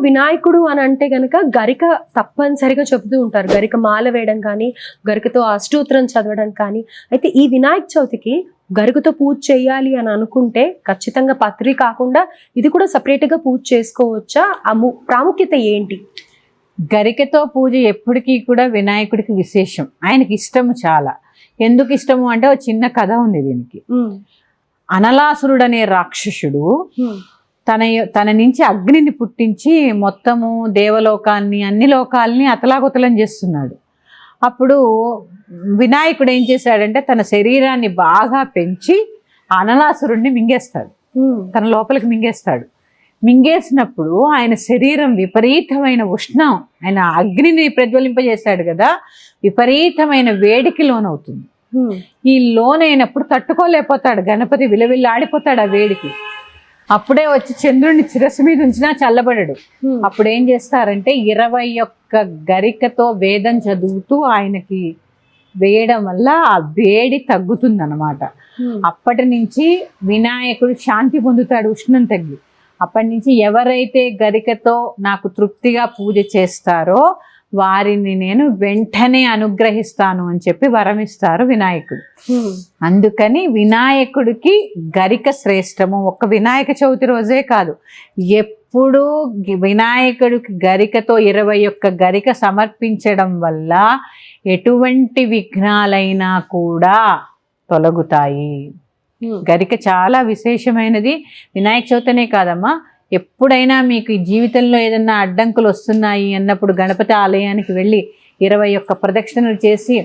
వినాయకుడు అని అంటే గనక గరిక తప్పనిసరిగా చెబుతూ ఉంటారు. గరిక మాల వేయడం కానీ, గరికతో అష్టోత్తరం చదవడం కానీ. అయితే ఈ వినాయక చవితికి గరికతో పూజ చేయాలి అని అనుకుంటే ఖచ్చితంగా పత్రి కాకుండా ఇది కూడా సపరేట్గా పూజ చేసుకోవచ్చా? ఆ ప్రాముఖ్యత ఏంటి? గరికతో పూజ ఎప్పటికీ కూడా వినాయకుడికి విశేషం. ఆయనకి ఇష్టము చాలా. ఎందుకు ఇష్టము అంటే ఒక చిన్న కథ ఉంది దీనికి. అనలాసురుడు అనే రాక్షసుడు తన నుంచి అగ్నిని పుట్టించి మొత్తము దేవలోకాన్ని అన్ని లోకాలని అతలాకుతలం చేస్తున్నాడు. అప్పుడు వినాయకుడు ఏం చేశాడంటే తన శరీరాన్ని బాగా పెంచి అనలాసురుడిని మింగేస్తాడు, తన లోపలికి మింగేస్తాడు. మింగేసినప్పుడు ఆయన శరీరం విపరీతమైన ఉష్ణం, ఆయన అగ్నిని ప్రజ్వలింపజేశాడు కదా, విపరీతమైన వేడికి లోనవుతుంది. ఈ లోనైనప్పుడు తట్టుకోలేకపోతాడు గణపతి, విలవిల్లాడిపోతాడు ఆ వేడికి. అప్పుడే వచ్చి చంద్రుడిని శిరస్సు మీద ఉంచినా చల్లబడడు. అప్పుడు ఏం చేస్తారంటే 21 గరికతో వేదం చదువుతూ ఆయనకి వేయడం వల్ల ఆ వేడి తగ్గుతుంది అన్నమాట. అప్పటి నుంచి వినాయకుడు శాంతి పొందుతాడు, ఉష్ణం తగ్గి. అప్పటి నుంచి ఎవరైతే గరికతో నాకు తృప్తిగా పూజ చేస్తారో వారిని నేను వెంటనే అనుగ్రహిస్తాను అని చెప్పి వరమిస్తారు వినాయకుడు. అందుకని వినాయకుడికి గరిక శ్రేష్టము. ఒక్క వినాయక చవితి రోజే కాదు, ఎప్పుడూ వినాయకుడికి గరికతో 21 గరిక సమర్పించడం వల్ల ఎటువంటి విఘ్నాలైనా కూడా తొలగుతాయి. గరిక చాలా విశేషమైనది. వినాయక చవితినే కాదమ్మా, ఎప్పుడైనా మీకు ఈ జీవితంలో ఏదన్నా అడ్డంకులు వస్తున్నాయి అన్నప్పుడు గణపతి ఆలయానికి వెళ్ళి 21 ప్రదక్షిణలు చేసి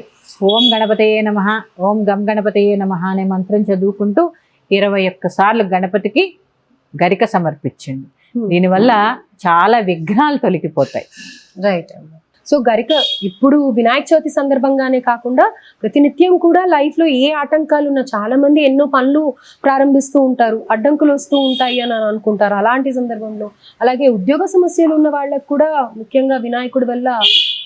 ఓం గణపతయే నమః, ఓం గం గణపతయే నమః అనే మంత్రం చదువుకుంటూ 21 సార్లు గణపతికి గరిక సమర్పించండి. దీనివల్ల చాలా విఘ్నాలు తొలగిపోతాయి. రైట్. సో గరిక ఇప్పుడు వినాయక చవితి సందర్భంగానే కాకుండా ప్రతినిత్యం కూడా లైఫ్ లో ఏ ఆటంకాలు ఉన్నా, చాలా మంది ఎన్నో పనులు ప్రారంభిస్తూ ఉంటారు, అడ్డంకులు వస్తూ ఉంటాయి అని అనుకుంటారు. అలాంటి సందర్భంలో అలాగే ఉద్యోగ సమస్యలు ఉన్న వాళ్ళకు కూడా ముఖ్యంగా వినాయకుడి వల్ల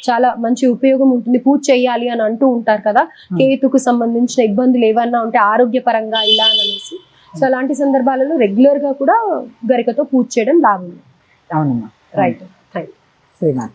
చాలా మంచి ఉపయోగం ఉంటుంది, పూజ చేయాలి అని అంటూ ఉంటారు కదా. కేతుకు సంబంధించిన ఇబ్బందులు ఏమన్నా ఉంటే ఆరోగ్యపరంగా ఇలా అని అనేసి, సో అలాంటి సందర్భాలలో రెగ్యులర్ గా కూడా గరికతో పూజ చేయడం లాభం. అవునమ్మా. రైట్. Thank you. శ్రీనాథ్.